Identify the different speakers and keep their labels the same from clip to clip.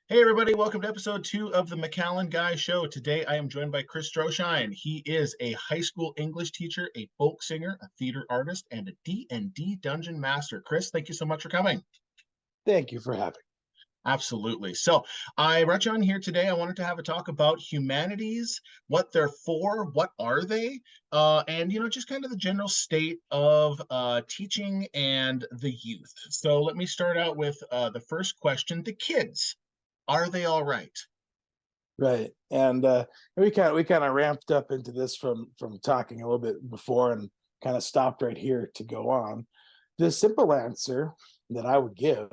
Speaker 1: Hey everybody, welcome to episode 2 of the MacAllan Guy Show. Today I am joined by Chris Strochein. He is a high school English teacher, a folk singer, a theater artist, and a D&D dungeon master. Chris, thank you so much for coming.
Speaker 2: Thank you for having.
Speaker 1: Absolutely. So I brought you on here today. I wanted to have a talk about humanities, what they're for, what are they, and just kind of the general state of teaching and the youth. So let me start out with the first question: the kids, are they all right?
Speaker 2: Right. And we kind of ramped up into this from talking a little bit before and kind of stopped right here to go on. The simple answer that I would give,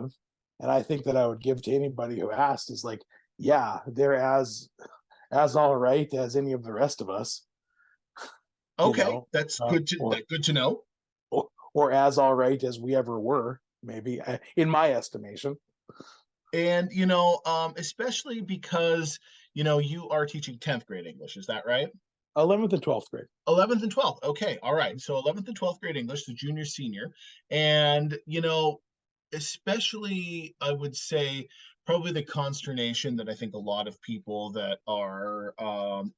Speaker 2: and I think that I would give to anybody who asked, is like, yeah, they're as all right as any of the rest of us, you
Speaker 1: Okay,
Speaker 2: know,
Speaker 1: that's
Speaker 2: uh,
Speaker 1: good to know.
Speaker 2: or as all right as we ever were, maybe in my estimation.
Speaker 1: And especially because you are teaching 10th grade English, is that right?
Speaker 2: 11th and 12th grade.
Speaker 1: 11th and 12th. Okay, all right. So 11th and 12th grade English, the junior, senior. And, especially, I would say, probably the consternation that I think a lot of people that are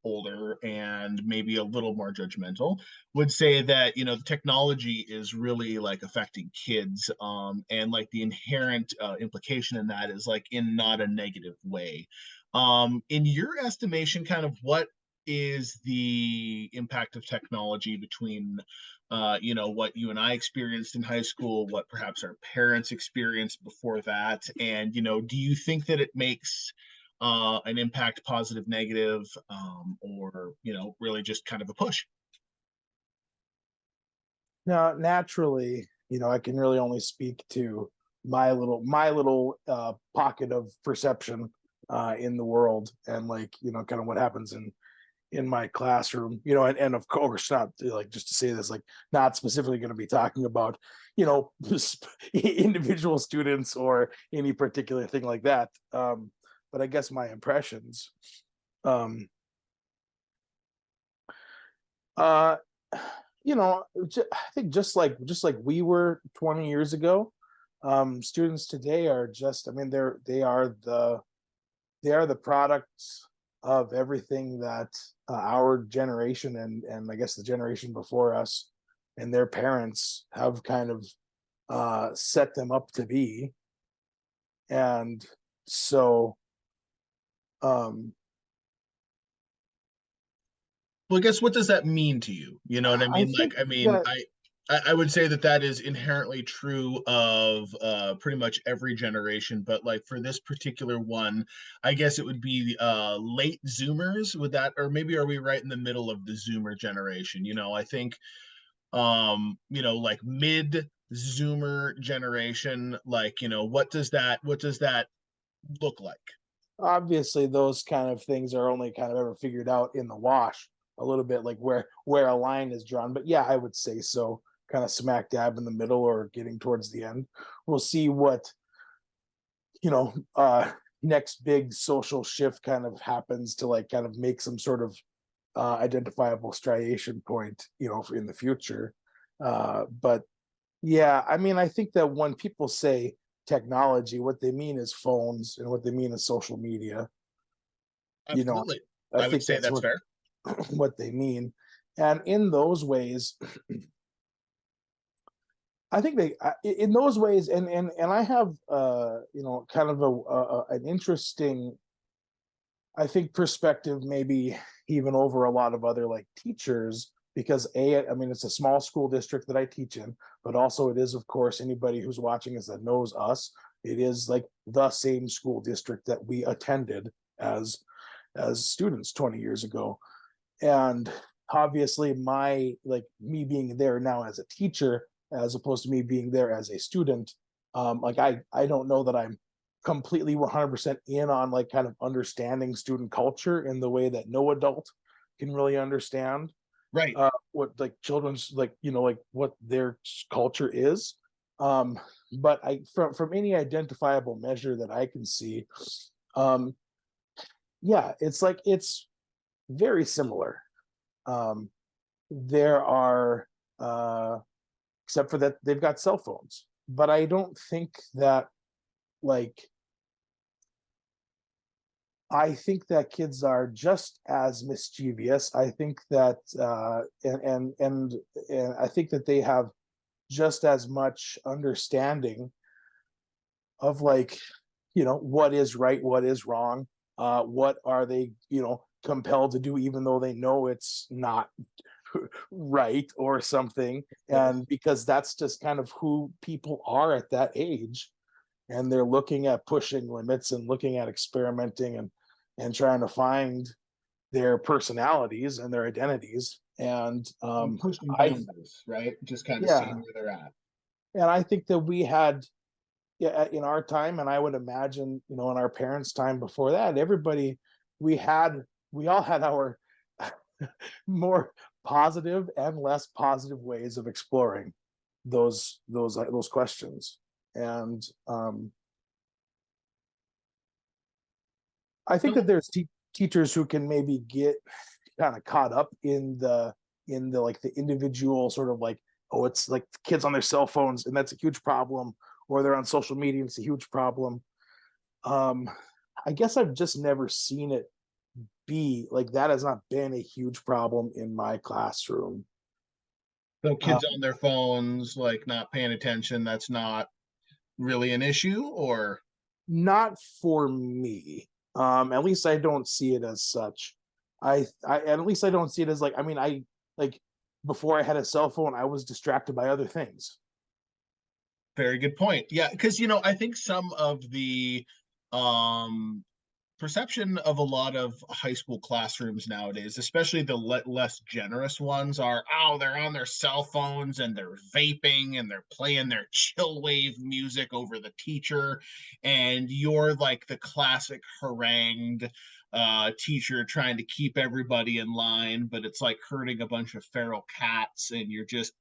Speaker 1: older and maybe a little more judgmental would say that, the technology is really like affecting kids. And like the inherent implication in that is like in not a negative way. In your estimation, kind of what is the impact of technology between what you and I experienced in high school, what perhaps our parents experienced before that, and do you think that it makes an impact, positive, negative, or really just kind of a push?
Speaker 2: Now, naturally, I can really only speak to my little pocket of perception in the world, and like kind of what happens in my classroom. And of course, not like just to say this, like not specifically going to be talking about individual students or any particular thing like that. But I guess my impressions. Um, uh, I think just like we were 20 years ago, students today are just, I mean, they are the products of everything that our generation and I guess the generation before us and their parents have kind of set them up to be. And so, um,
Speaker 1: Well, I guess what does that mean to you? You know what I
Speaker 2: I
Speaker 1: mean? Like,
Speaker 2: think
Speaker 1: I mean,
Speaker 2: that
Speaker 1: I would say that that is inherently true of pretty much every generation, but like for this particular one, I guess it would be late Zoomers. Would that, or maybe are we right in the middle of the Zoomer generation? I think like mid Zoomer generation, like what does that look like?
Speaker 2: obviously those kind of things are only kind of ever figured out in the wash a little bit, like where a line is drawn. But yeah, I would say so, kind of smack dab in the middle or getting towards the end. We'll see what you know next big social shift kind of happens to like kind of make some sort of identifiable striation point, in the future. But yeah, I mean, I think that when people say technology, what they mean is phones and what they mean is social media. you know
Speaker 1: Absolutely.
Speaker 2: I
Speaker 1: I would
Speaker 2: think
Speaker 1: say
Speaker 2: that's
Speaker 1: that's
Speaker 2: what
Speaker 1: fair.
Speaker 2: what they mean. And in those ways, I think in those ways, and I have kind of an interesting, I think, perspective, maybe even over a lot of other like teachers, because I mean, it's a small school district that I teach in, but also it is, of course, anybody who's watching us that knows us. It is like the same school district that we attended as students 20 years ago. And obviously me being there now as a teacher as opposed to me being there as a student, like I don't know that I'm completely 100% in on like kind of understanding student culture in the way that no adult can really understand
Speaker 1: Right.
Speaker 2: what like children's like what their culture is. um but I from any identifiable measure that I can see, um yeah, it's like it's very similar. um, there are, except for that, they've got cell phones. But I don't think that, like, I think that kids are just as mischievous. I think that and I think that they have just as much understanding of like, what is right, what is wrong, what are they, compelled to do, even though they know it's not right or something. And because that's just kind of who people are at that age, and they're looking at pushing limits and looking at experimenting and trying to find their personalities and their identities. And
Speaker 1: And pushing
Speaker 2: I
Speaker 1: boundaries, right? Just kind of
Speaker 2: yeah,
Speaker 1: seeing where they're at.
Speaker 2: and I think that we had, yeah, in our time, and I would imagine, in our parents' time before that, everybody, we had, we all had our more positive and less positive ways of exploring those questions. And I think that
Speaker 1: So
Speaker 2: there's teachers who can maybe get kind of caught up in the like the individual sort of like, oh, it's like kids on their cell phones and that's a huge problem, or they're on social media and it's a huge problem. um I guess I've just never seen it be like that. Has not been a huge problem in my classroom.
Speaker 1: so
Speaker 2: uh,
Speaker 1: kids on their phones, like not paying attention, that's not really an issue, or
Speaker 2: not for me. At least I don't see it as such. I at least I don't see it as like, I mean, I like, before I had a cell phone I was distracted by other things.
Speaker 1: very good point. Yeah, because I think some of the um perception of a lot of high school classrooms nowadays, especially the less generous ones, are, oh, they're on their cell phones and they're vaping and they're playing their chill wave music over the teacher, and you're like the classic harangued teacher trying to keep everybody in line, but it's like herding a bunch of feral cats, and you're just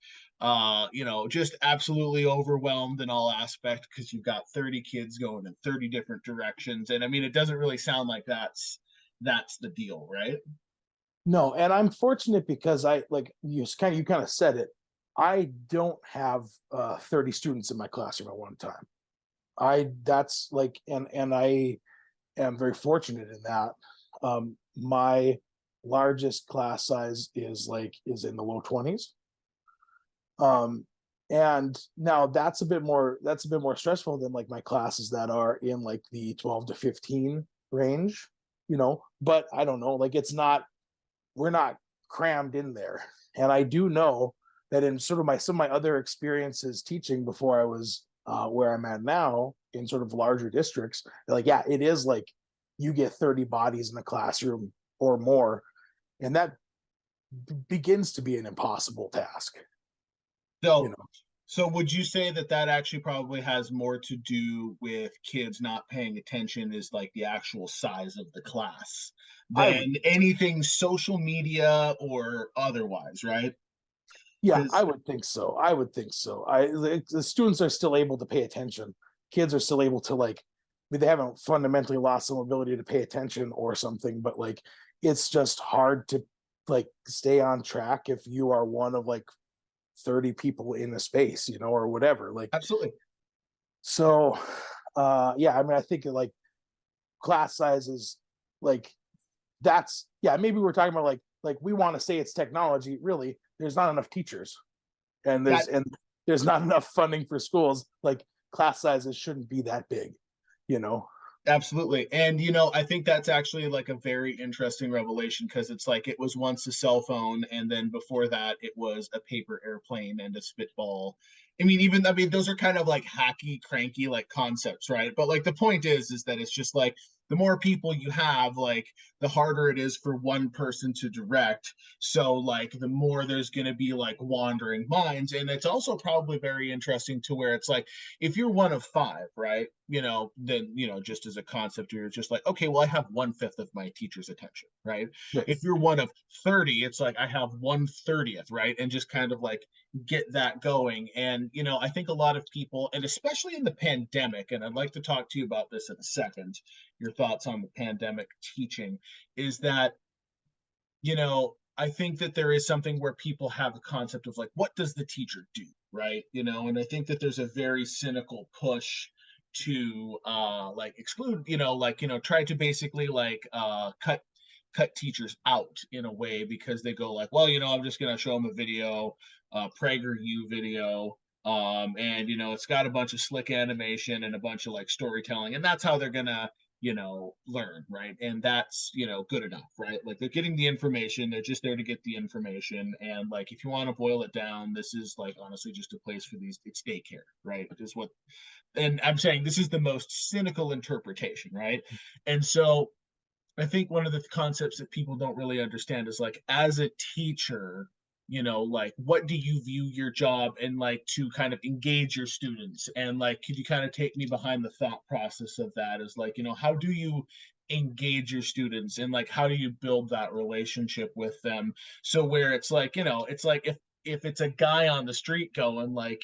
Speaker 1: just absolutely overwhelmed in all aspect because you've got 30 kids going in 30 different directions. And I mean, it doesn't really sound like that's the deal, right?
Speaker 2: No, and I'm fortunate because I, like you kind of said it. I don't have 30 students in my classroom at one time. I That's like, and I am very fortunate in that. My largest class size is in the low 20s. Um, and now that's a bit more stressful than like my classes that are in like the 12 to 15 range, but I don't know, like it's not, we're not crammed in there. And I do know that in sort of some of my other experiences teaching before I was where I'm at now in sort of larger districts, like, yeah, it is like you get 30 bodies in the classroom or more, and that begins to be an impossible task, you
Speaker 1: So
Speaker 2: know.
Speaker 1: so would you say that that actually probably has more to do with kids not paying attention, is like the actual size of the class,
Speaker 2: I would,
Speaker 1: than anything social media or otherwise, right?
Speaker 2: yeah, I
Speaker 1: Because
Speaker 2: would think so. I would think so. The students are still able to pay attention. Kids are still able to like, I mean, they haven't fundamentally lost some ability to pay attention or something, but like it's just hard to like stay on track if you are one of like 30 people in a space, or whatever. Like,
Speaker 1: absolutely.
Speaker 2: so yeah, I mean, I think like class sizes, like, that's, yeah, maybe we're talking about like we want to say it's technology. Really, there's not enough teachers, and
Speaker 1: That
Speaker 2: there's not enough funding for schools. Like, class sizes shouldn't be that big, you know.
Speaker 1: Absolutely. And I think that's actually like a very interesting revelation, because it's like it was once a cell phone, and then before that it was a paper airplane and a spitball. I mean those are kind of like hacky, cranky like concepts, right? But like the point is that it's just like the more people you have, like the harder it is for one person to direct. So like the more there's going to be like wandering minds. And it's also probably very interesting to where it's like, if you're one of five, right? Then, just as a concept, you're just like, okay, well, I have 1/5 of my teacher's attention, right?
Speaker 2: Right.
Speaker 1: If you're one of 30, it's like I have 1/30th, right? And just kind of like get that going. And, I think a lot of people, and especially in the pandemic, and I'd like to talk to you about this in a second, your thoughts on the pandemic teaching, is that I think that there is something where people have a concept of like, what does the teacher do? Right. And I think that there's a very cynical push to like exclude, like, try to basically like cut teachers out in a way, because they go like, well, I'm just going to show them a video, PragerU video, and it's got a bunch of slick animation and a bunch of like storytelling, and that's how they're gonna learn, right? And that's good enough, right? Like, they're getting the information, they're just there to get the information. And like, if you want to boil it down, this is like honestly just a place for these, it's daycare, right? Is what, and I'm saying this is the most cynical interpretation, right? And so I think one of the concepts that people don't really understand is like, as a teacher, like, what do you view your job, and like to kind of engage your students, and like, could you kind of take me behind the thought process of that? Is like, how do you engage your students, and like, how do you build that relationship with them, so where it's like, it's like, if it's a guy on the street going like,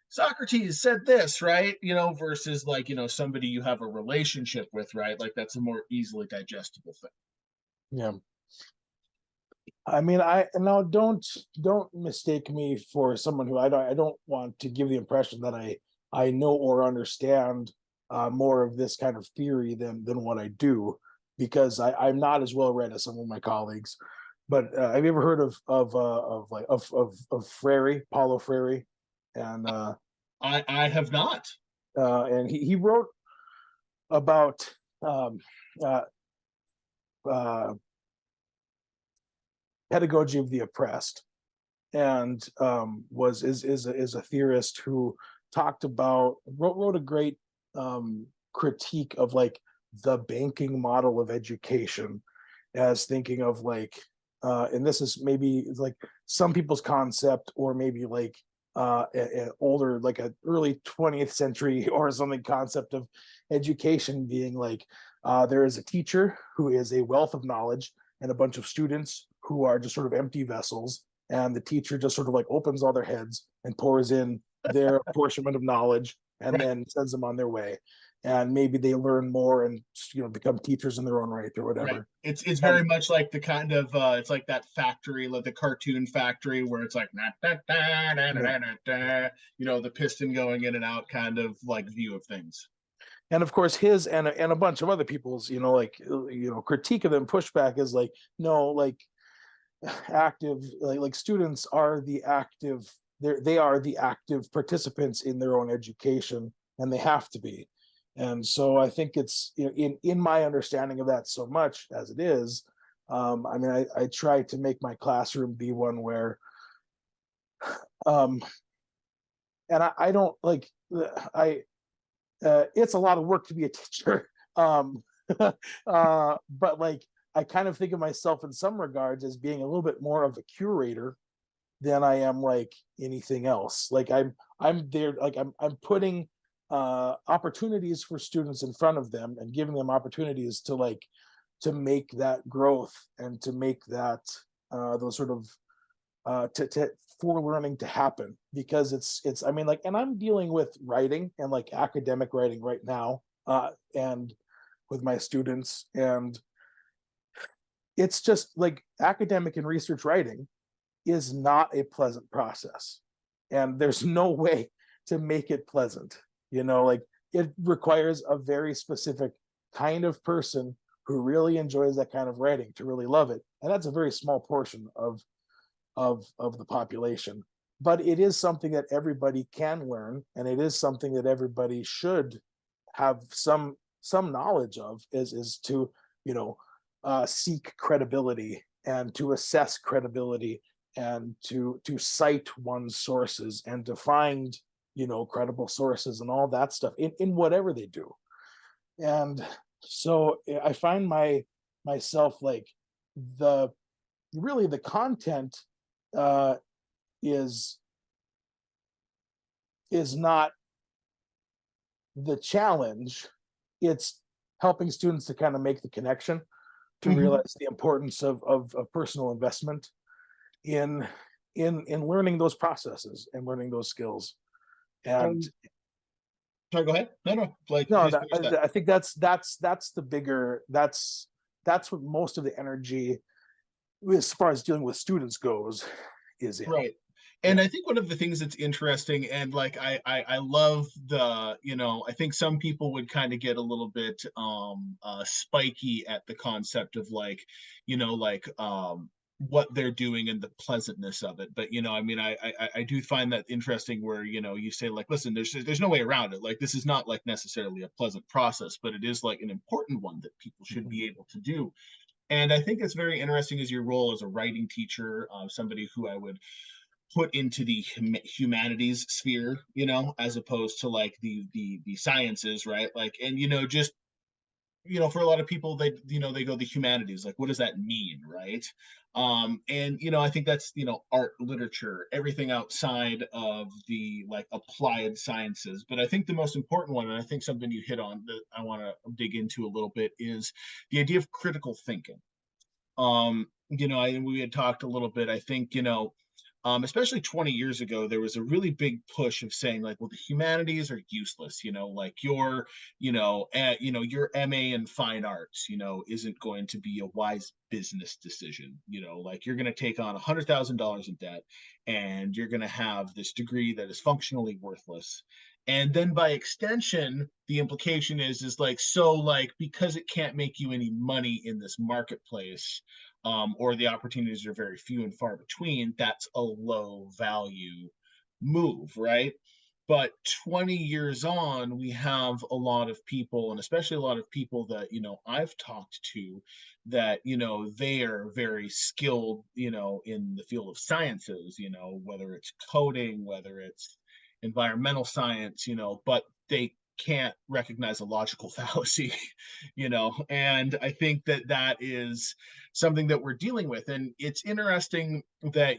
Speaker 1: Socrates said this, right? Versus like, somebody you have a relationship with, right? Like, that's a more easily digestible thing.
Speaker 2: Yeah. I mean, I now don't mistake me for someone who I don't want to give the impression that I know or understand more of this kind of theory than what I do, because I'm not as well read as some of my colleagues. But have you ever heard of Freire, Paulo Freire? And
Speaker 1: I have not.
Speaker 2: he wrote about um, uh, uh, pedagogy of the oppressed, and is a theorist who talked about wrote a great critique of like the banking model of education, as thinking of like and this is maybe like some people's concept, or maybe like an older, like an early 20th century or something, concept of education being like there is a teacher who is a wealth of knowledge, and a bunch of students who are just sort of empty vessels, and the teacher just sort of like opens all their heads and pours in their apportionment of knowledge, and
Speaker 1: Right.
Speaker 2: then sends them on their way, and maybe they learn more and become teachers in their own right or
Speaker 1: Right.
Speaker 2: whatever.
Speaker 1: It's
Speaker 2: And
Speaker 1: very much like the kind of it's like that factory, like the cartoon factory, where it's like
Speaker 2: yeah.
Speaker 1: the piston going in and out kind of like view of things.
Speaker 2: And of course his and a bunch of other people's like critique of them, pushback, is like, no, like active, like students are the active, they are the active participants in their own education, and they have to be. And so I think it's in my understanding of that, so much as it is, I mean, I try to make my classroom be one where um and I don't like I it's a lot of work to be a teacher. But like, I kind of think of myself in some regards as being a little bit more of a curator than I am like anything else. Like I'm there, like I'm putting opportunities for students in front of them, and giving them opportunities to like to make that growth, and to make that those sort of to for learning to happen, because it's I mean, like, and I'm dealing with writing and like academic writing right now, and with my students, and it's just like academic and research writing is not a pleasant process, and there's no way to make it pleasant. Like, it requires a very specific kind of person who really enjoys that kind of writing to really love it, and that's a very small portion of the population. But it is something that everybody can learn, and it is something that everybody should have some knowledge of, is to seek credibility, and to assess credibility, and to cite one's sources, and to find credible sources, and all that stuff in whatever they do. And so I find myself like, the really the content uh is not the challenge. It's helping students to kind of make the connection, to
Speaker 1: Mhm.
Speaker 2: realize the importance of personal investment in learning those processes and learning those skills. And
Speaker 1: Um, Sorry, go ahead. No, like,
Speaker 2: no,
Speaker 1: please finish that.
Speaker 2: I think that's the bigger, that's what most of the energy, as far as dealing with students goes, is in.
Speaker 1: Right. And I think one of the things that's interesting, and like I love the, I think some people would kind of get a little bit spiky at the concept of like, like what they're doing and the pleasantness of it. But I mean, I do find that interesting where, you say like, listen, there's no way around it. Like this is not like necessarily a pleasant process, but it is like an important one that people should be able to do. And I think it's very interesting as your role as a writing teacher, somebody who I would put into the humanities sphere, as opposed to like the sciences, right? Like, and just for a lot of people, they go the humanities. Like, what does that mean, right? And I think that's art, literature, everything outside of the like applied sciences. But I think the most important one, and I think something you hit on that I want to dig into a little bit, is the idea of critical thinking. We had talked a little bit. I think especially 20 years ago, there was a really big push of saying like, well, the humanities are useless. Like your MA in fine arts, isn't going to be a wise business decision. Like you're going to take on $100,000 in debt, and you're going to have this degree that is functionally worthless. And then by extension, the implication is like, so like, because it can't make you any money in this marketplace, or the opportunities are very few and far between, that's a low value move, right? But 20 years on, we have a lot of people, and especially a lot of people that I've talked to, that they are very skilled in the field of sciences, whether it's coding, whether it's environmental science, but they can't recognize a logical fallacy, and I think that that is something that we're dealing with. And it's interesting that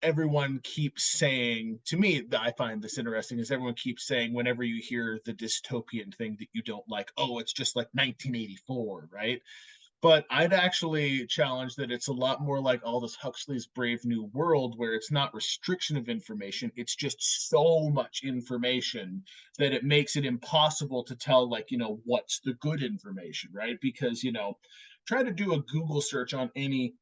Speaker 1: everyone keeps saying, to me, that I find this interesting, is everyone keeps saying whenever you hear the dystopian thing that you don't like, oh, it's just like 1984, right? But I'd actually challenge that it's a lot more like Aldous Huxley's Brave New World, where it's not restriction of information, it's just so much information that it makes it impossible to tell, like, what's the good information, right? Because, try to do a Google search on any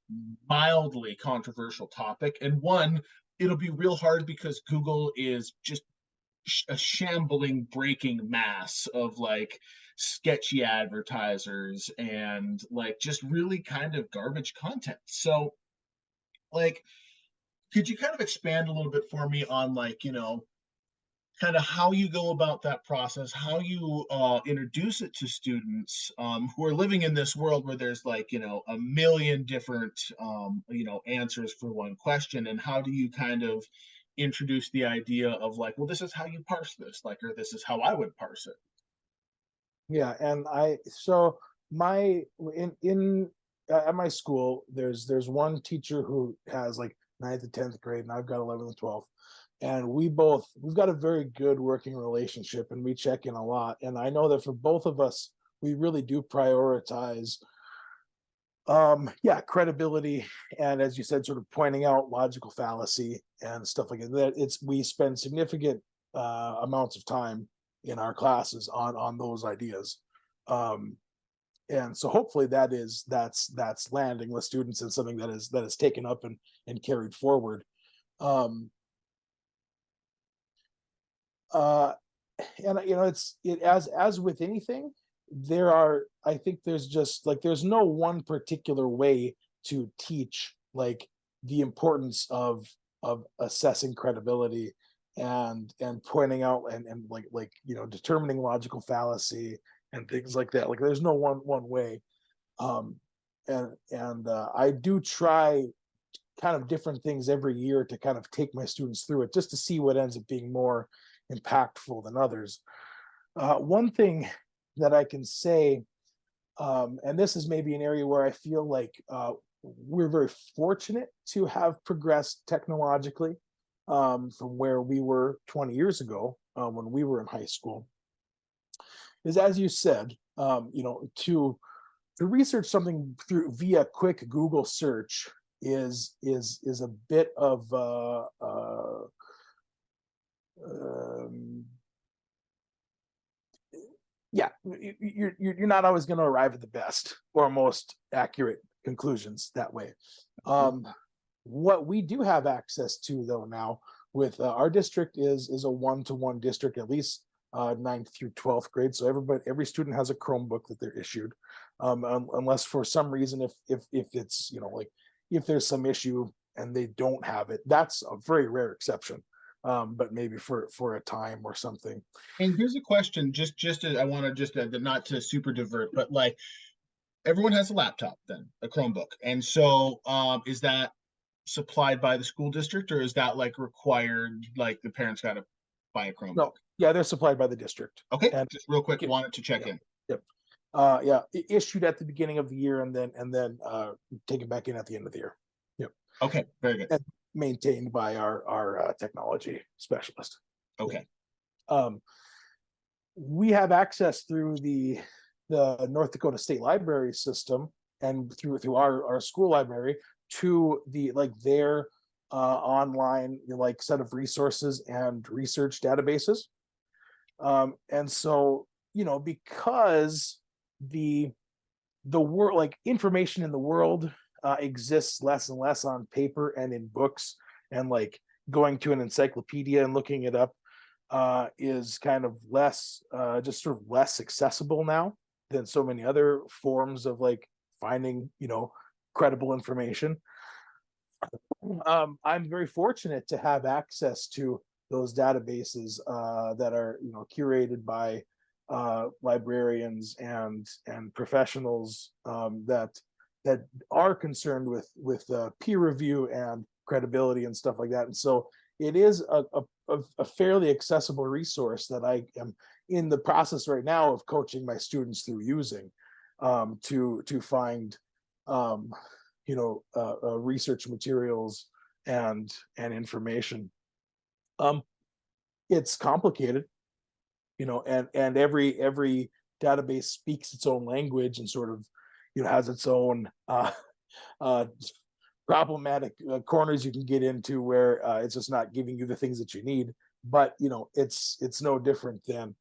Speaker 1: mildly controversial topic, and one, it'll be real hard because Google is just a shambling breaking mass of like sketchy advertisers and like just really kind of garbage content. So like, could you kind of expand a little bit for me on like kind of how you go about that process, how you introduce it to students who are living in this world where there's like a million different answers for one question, and how do you kind of introduce the idea of like, well, this is how you parse this, like, or this is how I would parse it.
Speaker 2: Yeah, and so my in at my school, there's one teacher who has like ninth and 10th grade, and I've got 11th and 12th, and we've got a very good working relationship, and we check in a lot. And I know that for both of us, we really do prioritize yeah, credibility, and as you said, sort of pointing out logical fallacy and stuff like that. It's we spend significant amounts of time in our classes on those ideas. um and so hopefully that's landing with students and something that is taken up and carried forward. um uh and it as with anything, there are, I think there's just like there's no one particular way to teach like the importance of assessing credibility and pointing out and like determining logical fallacy and things like that. Like there's no one way. um and I do try kind of different things every year to kind of take my students through it just to see what ends up being more impactful than others. One thing that I can say, and this is maybe an area where I feel like we're very fortunate to have progressed technologically from where we were 20 years ago when we were in high school, is as you said, to research something through via quick Google search is a bit of um, yeah, you're not always going to arrive at the best or most accurate conclusions that way. Um, What we do have access to though now with our district is a one-to-one district, at least 9th through 12th grade. So every student has a Chromebook that they're issued, unless for some reason if it's like if there's some issue and they don't have it, that's a very rare exception. But maybe for a time or something.
Speaker 1: And here's a question, I want to just not to super divert, but like everyone has a laptop then, a Chromebook. And so is that supplied by the school district, or is that like required, like the parents got to buy a Chromebook?
Speaker 2: No, yeah, they're supplied by the district.
Speaker 1: Okay,
Speaker 2: And
Speaker 1: just real quick, wanted to check
Speaker 2: yeah,
Speaker 1: in.
Speaker 2: yep. Yeah, issued at the beginning of the year and then taken back in at the end of the year. Yep.
Speaker 1: Okay, very good.
Speaker 2: And maintained by our technology specialist.
Speaker 1: Okay.
Speaker 2: We have access through the North Dakota State Library system and through our school library to their online set of resources and research databases. And so because the world, information in the world exists less and less on paper and in books, and going to an encyclopedia and looking it up is kind of less just sort of less accessible now than so many other forms of finding credible information. I'm very fortunate to have access to those databases that are curated by librarians and professionals that are concerned with peer review and credibility and stuff like that. And so it is a fairly accessible resource that I am in the process right now of coaching my students through using to find research materials and information. It's complicated, and every database speaks its own language and sort of has its own problematic corners you can get into where it's just not giving you the things that you need. But it's no different than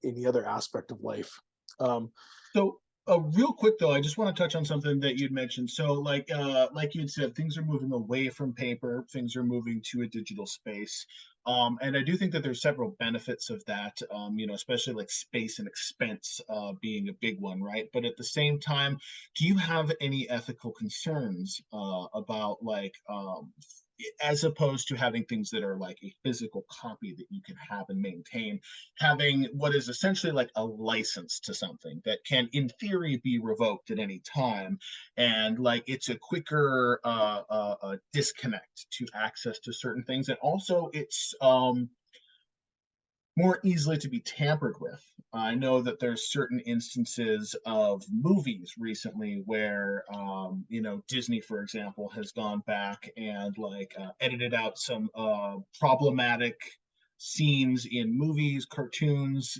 Speaker 2: any other aspect of life.
Speaker 1: So real quick though, I just want to touch on something that you'd mentioned. So like you'd said, things are moving away from paper, things are moving to a digital space. And I do think that there's several benefits of that, especially like space and expense being a big one, right? But at the same time, do you have any ethical concerns about as opposed to having things that are like a physical copy that you can have and maintain, having what is essentially like a license to something that can in theory be revoked at any time, and like it's a quicker disconnect to access to certain things, and also it's more easily to be tampered with. I know that there's certain instances of movies recently where, Disney, for example, has gone back and edited out some problematic scenes in movies, cartoons,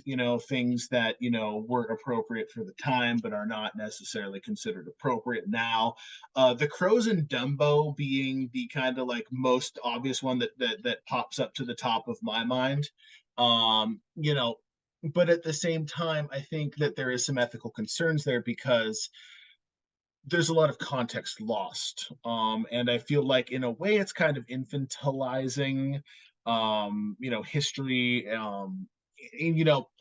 Speaker 1: things that, weren't appropriate for the time, but are not necessarily considered appropriate now. The Crows and Dumbo being the kind of most obvious one that pops up to the top of my mind. um you know but at the same time, I think that there is some ethical concerns there because there's a lot of context lost, and I feel like in a way it's kind of infantilizing history. And,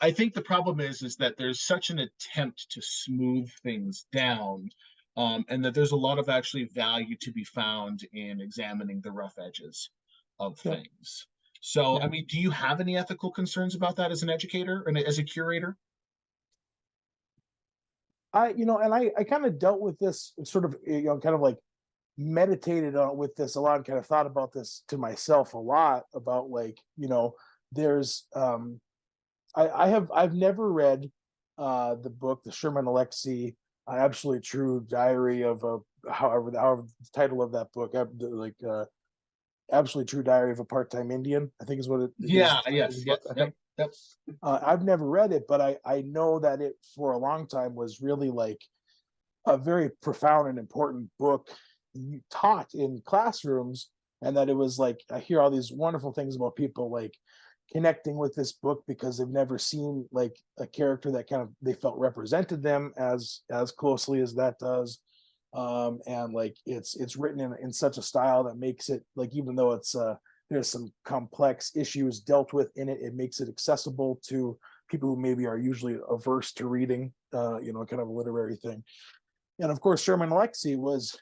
Speaker 1: I think the problem is that there's such an attempt to smooth things down, and that there's a lot of actually value to be found in examining the rough edges of
Speaker 2: Yeah.
Speaker 1: things. So,
Speaker 2: Yeah.
Speaker 1: I mean, do you have any ethical concerns about that as an educator and as a curator?
Speaker 2: I kind of dealt with this sort of, kind of meditated on with this a lot and kind of thought about this to myself a lot about there's I've never read the book, the Sherman Alexie Absolutely True Diary of a however the title of that book, Absolutely True Diary of a Part-Time Indian, I think is what it is.
Speaker 1: Yeah, yes, yes,
Speaker 2: I
Speaker 1: yep,
Speaker 2: think.
Speaker 1: yep.
Speaker 2: I've never read it, but I know that it for a long time was really a very profound and important book taught in classrooms, and that it was I hear all these wonderful things about people connecting with this book because they've never seen a character that kind of they felt represented them as closely as that does. and like it's written in such a style that makes it like, even though it's there's some complex issues dealt with in it, it makes it accessible to people who maybe are usually averse to reading, kind of a literary thing. And of course, Sherman Alexie was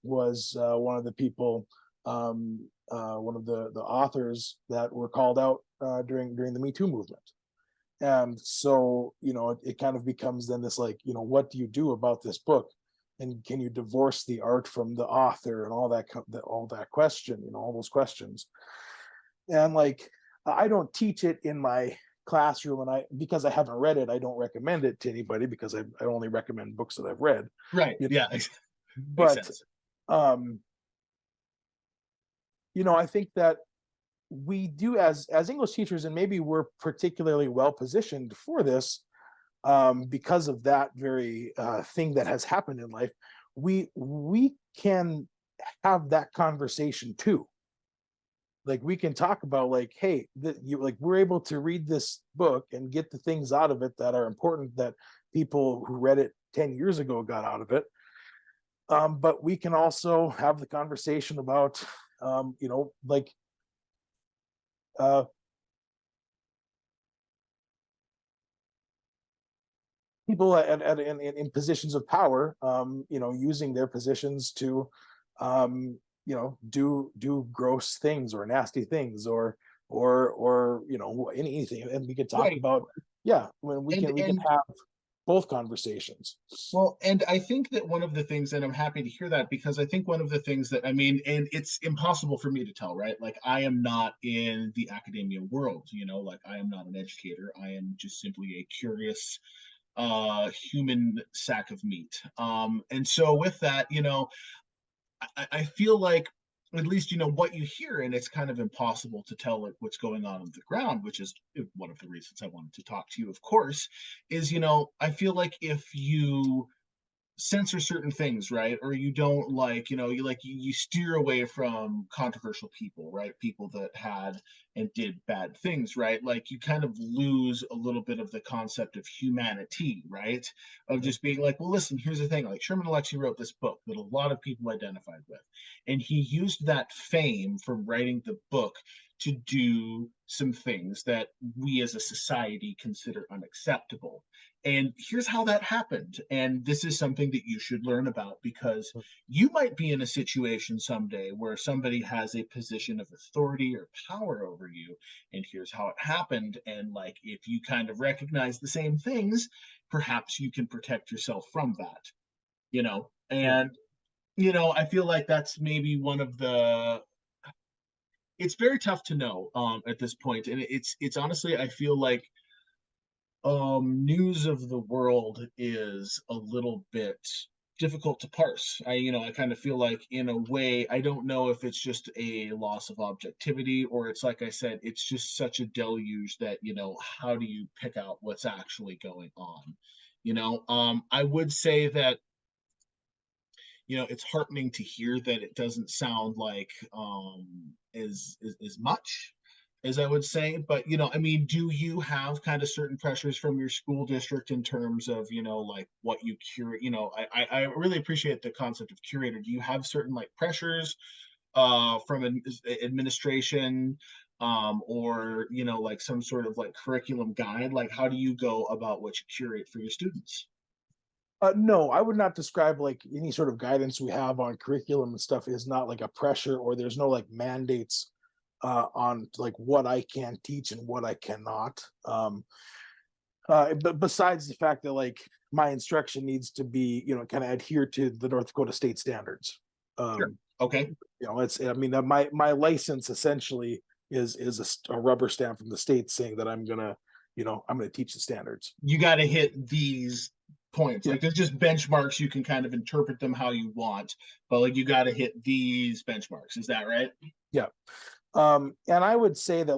Speaker 2: one of the people, one of the authors that were called out during the Me Too movement. And so, it kind of becomes then this like, what do you do about this book? And can you divorce the art from the author and all that question, all those questions? And like, I don't teach it in my classroom, and because I haven't read it, I don't recommend it to anybody, because I only recommend books that I've read.
Speaker 1: Right. Yeah. Makes
Speaker 2: But
Speaker 1: sense.
Speaker 2: um, I think that we do, as English teachers, and maybe we're particularly well positioned for this, because of that very thing that has happened in life. We can have that conversation too. Like, we can talk about like, hey, we're able to read this book and get the things out of it that are important, that people who read it 10 years ago got out of it. But we can also have the conversation about, like, uh, people in positions of power, using their positions to, do gross things or nasty things, or anything. And we could talk
Speaker 1: Right.
Speaker 2: about, yeah, when we can
Speaker 1: And
Speaker 2: have both conversations.
Speaker 1: well, and I think that one of the things, and I'm happy to hear that, because I think one of the things that, I mean, and it's impossible for me to tell, right? Like, I am not in the academia world, like I am not an educator. I am just simply a curious human sack of meat. And so with that, I feel like, at least what you hear, and it's kind of impossible to tell like what's going on the ground, which is one of the reasons I wanted to talk to you, of course, is I feel like if you censor certain things, right? Or you don't like, you steer away from controversial people, right? People that had and did bad things, right? Like, you kind of lose a little bit of the concept of humanity, right? Of just being like, well, listen, here's the thing. Like, Sherman Alexie wrote this book that a lot of people identified with, and he used that fame from writing the book to do some things that we as a society consider unacceptable. And here's how that happened. And this is something that you should learn about, because you might be in a situation someday where somebody has a position of authority or power over you. And here's how it happened. And like, if you kind of recognize the same things, perhaps you can protect yourself from that,
Speaker 2: Yeah.
Speaker 1: And, I feel like that's maybe one of the, it's very tough to know at this point. And it's honestly, I feel like news of the world is a little bit difficult to parse. I kind of feel like, in a way, I don't know if it's just a loss of objectivity, or it's like I said, it's just such a deluge that, how do you pick out what's actually going on? I would say that, it's heartening to hear that it doesn't sound like as much as I would say. But I mean, do you have kind of certain pressures from your school district in terms of like what you curate? I really appreciate the concept of curator. Do you have certain like pressures from administration, or like some sort of like curriculum guide? Like, how do you go about what you curate for your students?
Speaker 2: No, I would not describe like any sort of guidance we have on curriculum and stuff is not like a pressure, or there's no like mandates on like what I can teach and what I cannot. But besides the fact that like my instruction needs to be, kind of adhere to the North Dakota state standards.
Speaker 1: Sure.
Speaker 2: Um,
Speaker 1: Okay.
Speaker 2: it's, I mean, my license essentially is a rubber stamp from the state saying that I'm gonna teach the standards.
Speaker 1: You got to hit these points.
Speaker 2: Yeah.
Speaker 1: Like, there's just benchmarks. You can kind of interpret them how you want, but like, you got to hit these benchmarks. Is that right?
Speaker 2: Yeah. And I would say that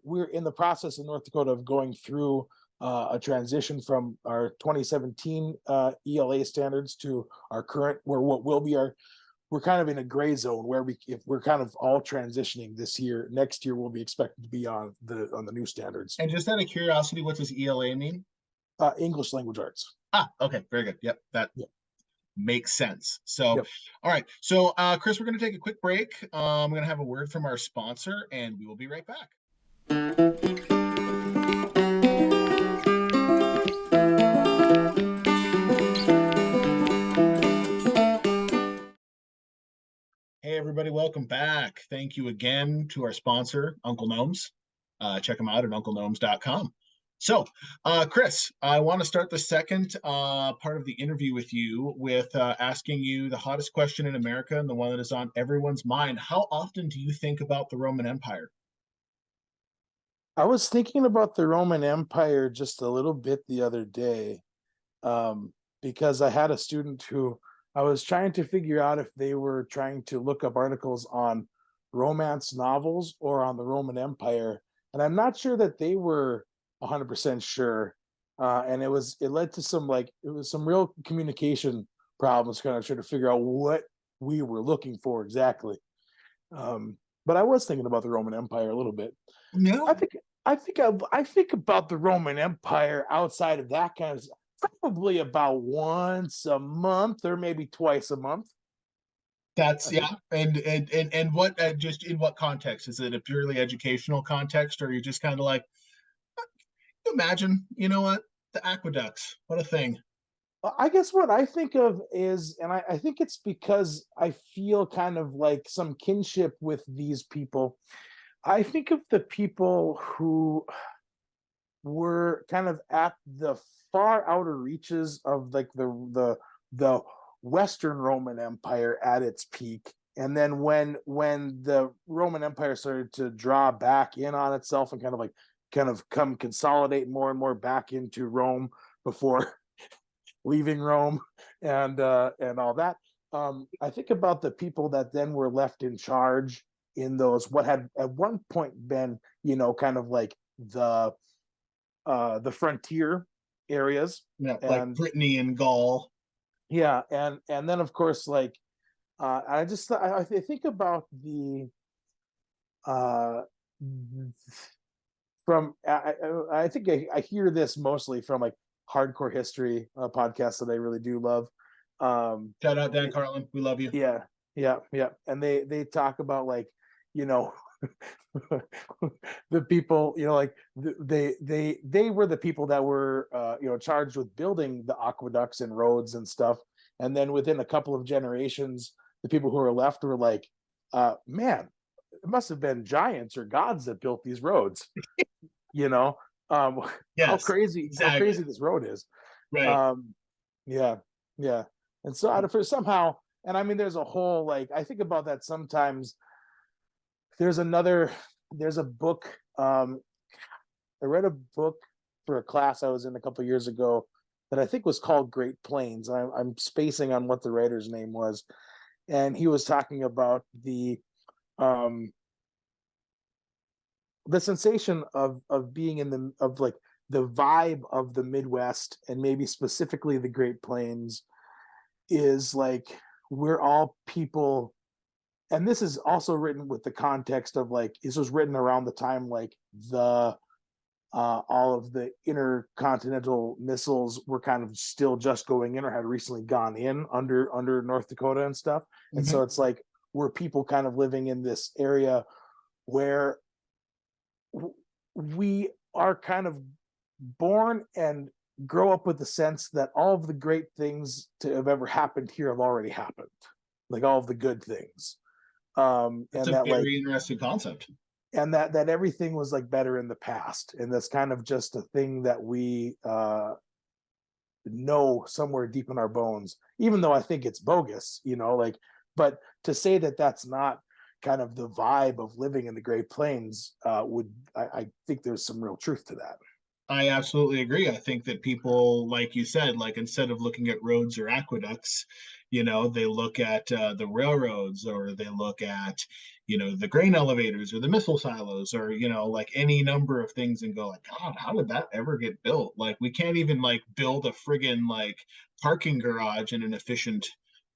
Speaker 2: we're in the process in North Dakota of going through a transition from our 2017 ELA standards to our current, where what will be our, we're kind of in a gray zone where if we're kind of all transitioning this year. Next year we'll be expected to be on the new standards.
Speaker 1: And just out of curiosity, what does ELA mean?
Speaker 2: English language arts.
Speaker 1: Okay, very good. Yep, that
Speaker 2: Yeah.
Speaker 1: makes sense. So,
Speaker 2: Yep.
Speaker 1: all right. So, Chris, we're going to take a quick break. I'm going to have a word from our sponsor, and we will be right back. Hey, everybody, welcome back. Thank you again to our sponsor, Uncle Gnomes. Check them out at unclegnomes.com. So, Chris, I want to start the second part of the interview with you with asking you the hottest question in America and the one that is on everyone's mind. How often do you think about the Roman Empire?
Speaker 2: I was thinking about the Roman Empire just a little bit the other day, because I had a student who I was trying to figure out if they were trying to look up articles on romance novels or on the Roman Empire, and I'm not sure that they were 100% sure. And it led to some real communication problems, kind of trying to figure out what we were looking for exactly. But I was thinking about the Roman Empire a little bit.
Speaker 1: No,
Speaker 2: I think I think about the Roman Empire outside of that kind of probably about once a month or maybe twice a month.
Speaker 1: that's
Speaker 2: I think
Speaker 1: yeah. And what just in what context? Is it a purely educational context, or are you just kind of like imagine, you know what? The aqueducts, what a thing.
Speaker 2: I guess what I think of is, and I think it's because I feel kind of like some kinship with these people. I think of the people who were kind of at the far outer reaches of like the Western Roman Empire at its peak. And then when the Roman Empire started to draw back in on itself and kind of come consolidate more and more back into Rome before leaving Rome and all that. I think about the people that then were left in charge in those what had at one point been, kind of like the frontier areas.
Speaker 1: Yeah, like
Speaker 2: And
Speaker 1: Brittany and Gaul.
Speaker 2: yeah, and then of course, like, I think about the uh from I think I hear this mostly from like hardcore history podcasts that I really do love. um
Speaker 1: Shout out Dan Carlin. We love you.
Speaker 2: yeah, yeah, and they talk about, like, you know the people, like they were the people that were charged with building the aqueducts and roads and stuff. And then within a couple of generations, the people who were left were like, man, it must have been giants or gods that built these roads. you know um
Speaker 1: Yes,
Speaker 2: how
Speaker 1: exactly.
Speaker 2: crazy this road is.
Speaker 1: Right.
Speaker 2: um yeah, yeah. And so out of for somehow, and I mean, there's a whole, like, I think about that sometimes. there's another there's a book. I read a book for a class I was in a couple of years ago that I think was called Great Plains. I'm spacing on what the writer's name was, and he was talking about um the sensation of being in the of like the vibe of the Midwest, and maybe specifically the Great Plains, is like we're all people. And this is also written with the context of, like, this was written around the time, like, the all of the intercontinental missiles were kind of still just going in or had recently gone in under North Dakota and stuff. And so
Speaker 1: Mhm.
Speaker 2: it's like we're people kind of living in this area where we are kind of born and grow up with the sense that all of the great things to have ever happened here have already happened, like all of the good things.
Speaker 1: That's
Speaker 2: And
Speaker 1: a
Speaker 2: that, like,
Speaker 1: very interesting concept.
Speaker 2: and that everything was like better in the past, and that's kind of just a thing that we know somewhere deep in our bones, even though I think it's bogus, like. But to say that that's not kind of the vibe of living in the Great Plains, would I think there's some real truth to that.
Speaker 1: I absolutely agree. I think that people, like you said, like instead of looking at roads or aqueducts, they look at the railroads, or they look at, the grain elevators or the missile silos, or, like any number of things, and go like, God, how did that ever get built? Like we can't even like build a friggin' like parking garage in an efficient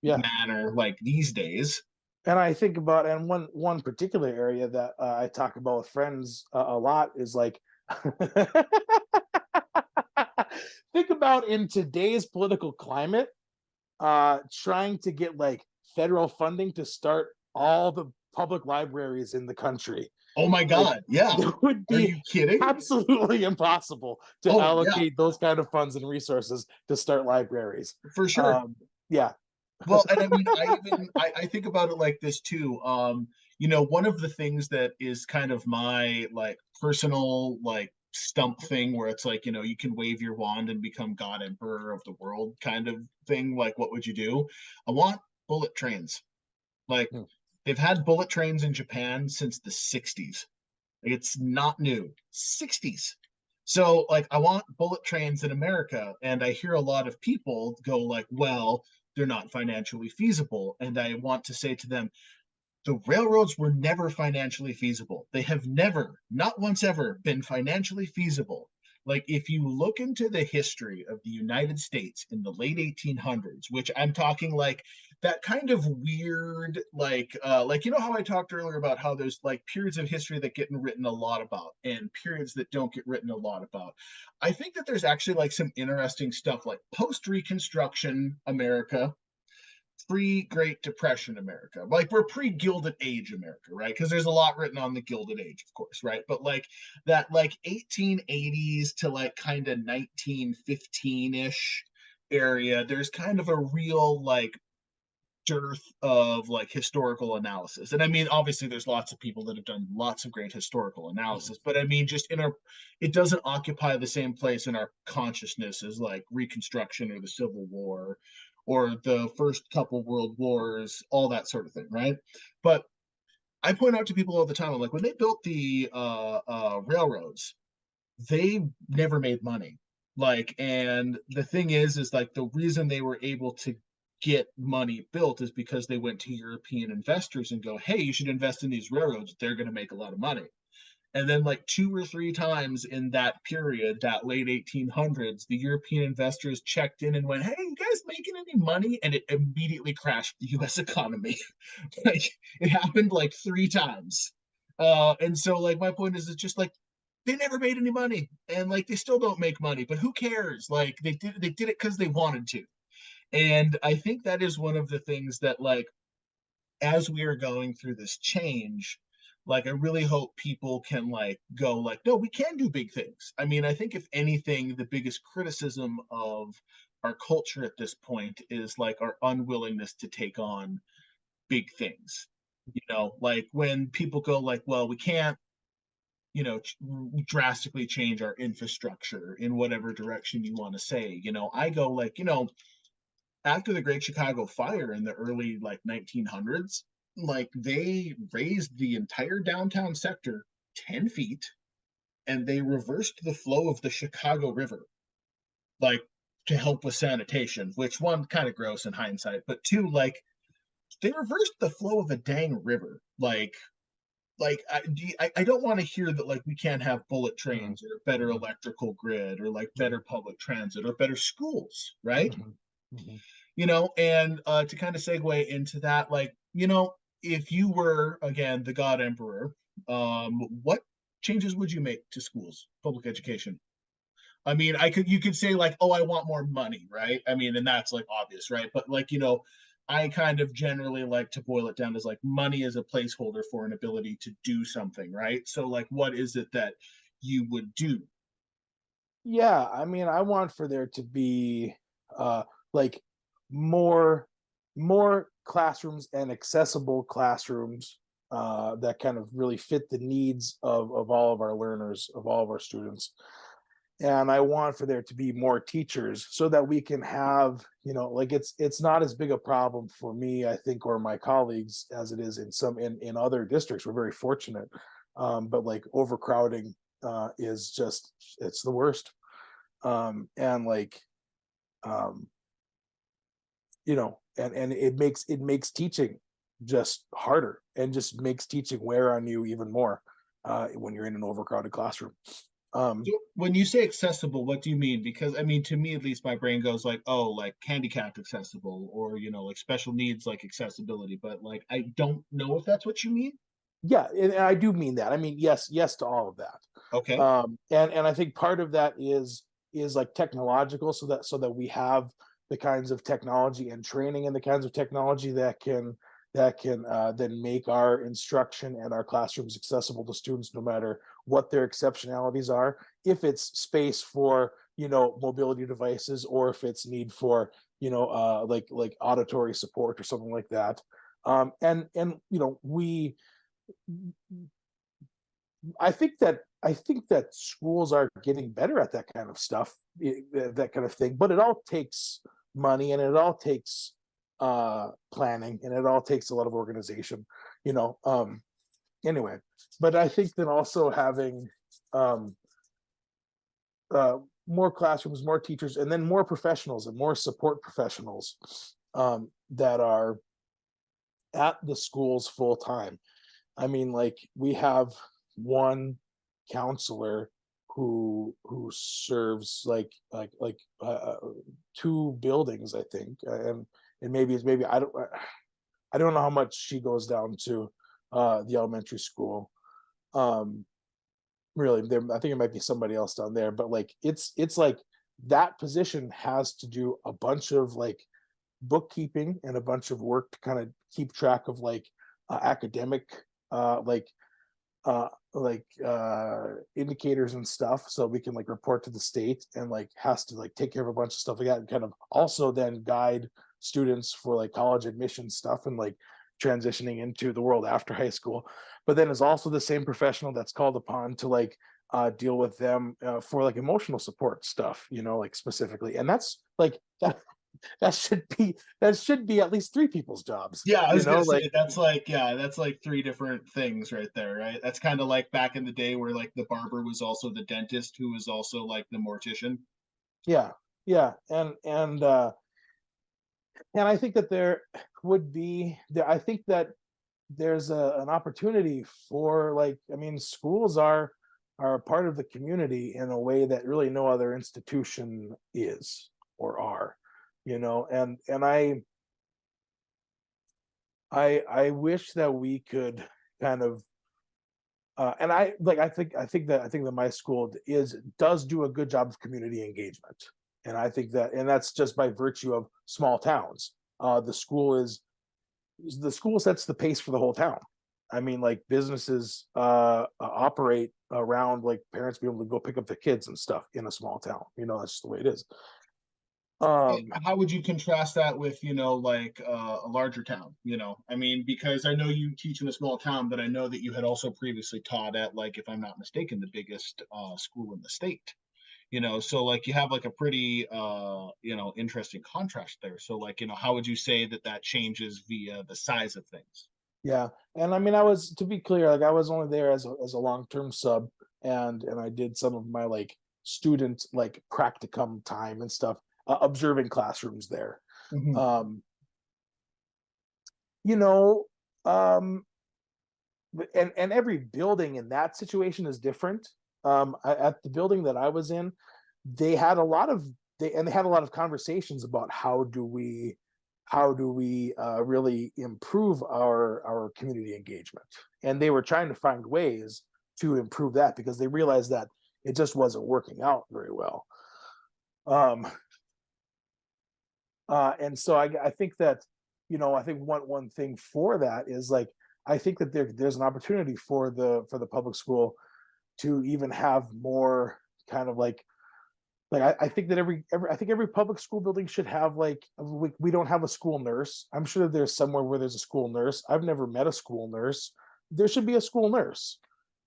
Speaker 2: Yeah.
Speaker 1: manner like these days.
Speaker 2: And I think about, and one particular area that I talk about with friends a lot is like think about in today's political climate, trying to get like federal funding to start all the public libraries in the country.
Speaker 1: Oh my
Speaker 2: Like,
Speaker 1: God. Yeah.
Speaker 2: it would
Speaker 1: Are
Speaker 2: be
Speaker 1: you kidding?
Speaker 2: absolutely impossible to
Speaker 1: Oh yeah,
Speaker 2: allocate those kind of funds and resources to start libraries.
Speaker 1: for sure.
Speaker 2: Yeah.
Speaker 1: Well, and I mean, I think about it like this too. One of the things that is kind of my like personal like stump thing where it's like, you can wave your wand and become God Emperor of the world kind of thing. Like, what would you do? I want bullet trains. Like,
Speaker 2: Hmm.
Speaker 1: they've had bullet trains in Japan since the 60s. It's not new. 60s. So like I want bullet trains in America, and I hear a lot of people go like, well, they're not financially feasible. And I want to say to them, the railroads were never financially feasible. They have never, not once ever, been financially feasible. Like, if you look into the history of the United States in the late 1800s, which I'm talking like that kind of weird, like how I talked earlier about how there's like periods of history that get written a lot about and periods that don't get written a lot about. I think that there's actually like some interesting stuff like post Reconstruction America, pre-Great Depression America. Like, we're pre-Gilded Age America, right? Because there's a lot written on the Gilded Age, of course, right? But like that, like 1880s to like kind of 1915-ish area, there's kind of a real like dearth of like historical analysis. And I mean, obviously, there's lots of people that have done lots of great historical analysis, but I mean, just it doesn't occupy the same place in our consciousness as like Reconstruction or the Civil War or the first couple world wars, all that sort of thing, right? But I point out to people all the time, I'm like, when they built the railroads, they never made money. Like, and the thing is like the reason they were able to get money built is because they went to European investors and go, hey, you should invest in these railroads. They're going to make a lot of money. And then, like, two or three times in that period, that late 1800s, the European investors checked in and went, hey, you guys making any money? And it immediately crashed the US economy. Like, it happened like three times. And so, like, my point is, it's just like, they never made any money, and like they still don't make money, but who cares? Like, they did it because they wanted to. And I think that is one of the things that, like, as we are going through this change, like, I really hope people can like go like, no, we can do big things. I mean, I think if anything, the biggest criticism of our culture at this point is like our unwillingness to take on big things. Like when people go like, well, we can't, drastically change our infrastructure in whatever direction you want to say. I go like, after the Great Chicago Fire in the early like 1900s, like they raised the entire downtown sector 10 feet and they reversed the flow of the Chicago River, like to help with sanitation, which one, kind of gross in hindsight, but two, like they reversed the flow of a dang river. I don't want to hear that like we can't have bullet
Speaker 2: Mhm.
Speaker 1: trains or a better
Speaker 2: Mhm.
Speaker 1: electrical grid or like better
Speaker 2: Mhm.
Speaker 1: public transit or better schools, right?
Speaker 2: Mhm. Mhm.
Speaker 1: And to kind of segue into that, like, if you were again the God Emperor, what changes would you make to schools, public education? I mean, you could say like, oh, I want more money, right? I mean, and that's like obvious, right? But like, I kind of generally like to boil it down as like money is a placeholder for an ability to do something, right? So like, what is it that you would do?
Speaker 2: Yeah, I mean, I want for there to be like more more classrooms and accessible classrooms that kind of really fit the needs of all of our learners, of all of our students. And I want for there to be more teachers so that we can have, like it's not as big a problem for me, I think, or my colleagues as it is in other districts. We're very fortunate. But like overcrowding is just it's the worst. And like um and it makes teaching just harder and just makes teaching wear on you even more when you're in an overcrowded classroom. um
Speaker 1: So when you say accessible, what do you mean? Because I mean, to me at least, my brain goes like, oh, like handicapped accessible, or like special needs like accessibility. But like, I don't know if that's what you mean.
Speaker 2: yeah, and I do mean that. I mean, yes to all of that.
Speaker 1: Okay.
Speaker 2: And I think part of that is like technological, so that we have the kinds of technology and training and the kinds of technology that can then make our instruction and our classrooms accessible to students no matter what their exceptionalities are. If it's space for, you know, mobility devices, or if it's need for, you know, like auditory support or something like that. And you know, I think that schools are getting better at that kind of stuff, that kind of thing. But it all takes money, and it all takes planning, and it all takes a lot of organization, you know. Anyway, but I think that also having um, more classrooms, more teachers, and then more professionals and more support professionals that are at the schools full time. I mean, like, we have one counselor who serves two buildings, I think, and maybe I don't know how much she goes down to the elementary school. Um, really, there, I think it might be somebody else down there, but like it's like that position has to do a bunch of like bookkeeping and a bunch of work to kind of keep track of like academic uh like indicators and stuff, so we can like report to the state, and like has to like take care of a bunch of stuff like that, and kind of also then guide students for like college admission stuff and like transitioning into the world after high school. But then is also the same professional that's called upon to like deal with them for like emotional support stuff, you know, like specifically. And that's like that should be at least three people's jobs,
Speaker 1: Yeah, I
Speaker 2: you
Speaker 1: was
Speaker 2: know,
Speaker 1: gonna
Speaker 2: like.
Speaker 1: say that's like, yeah, that's like three different things right there, right? That's kind of like back in the day where like the barber was also the dentist who was also like the mortician.
Speaker 2: Yeah, yeah, and I think that there would be there. I think that there's an opportunity for, like, I mean, schools are a part of the community in a way that really no other institution is or are, you know. And I wish that we could kind of and I like I think that my school does do a good job of community engagement. And I think that, and that's just by virtue of small towns. The school sets the pace for the whole town. I mean, like, businesses operate around like parents being able to go pick up the kids and stuff in a small town. You know, that's just the way it is.
Speaker 1: How would you contrast that with, you know, like a larger town? You know, I mean, because I know you teach in a small town, but I know that you had also previously taught at, like, if I'm not mistaken, the biggest school in the state. You know, so like you have like a pretty you know, interesting contrast there. So like, you know, how would you say that that changes via the size of things?
Speaker 2: Yeah, and I mean, I was, to be clear, like, I was only there as a long term sub, and I did some of my like student like practicum time and stuff, observing classrooms there.
Speaker 1: Mhm.
Speaker 2: Um, you know, um, and every building in that situation is different. At the building that I was in, they had a lot of they had a lot of conversations about how do we really improve our community engagement, and they were trying to find ways to improve that because they realized that it just wasn't working out very well. Um, and so I think that, you know, I think one thing for that is like, I think that there's an opportunity for the public school to even have more kind of like I think that I think every public school building should have like, we don't have a school nurse. I'm sure that there's somewhere where there's a school nurse. I've never met a school nurse. There should be a school nurse.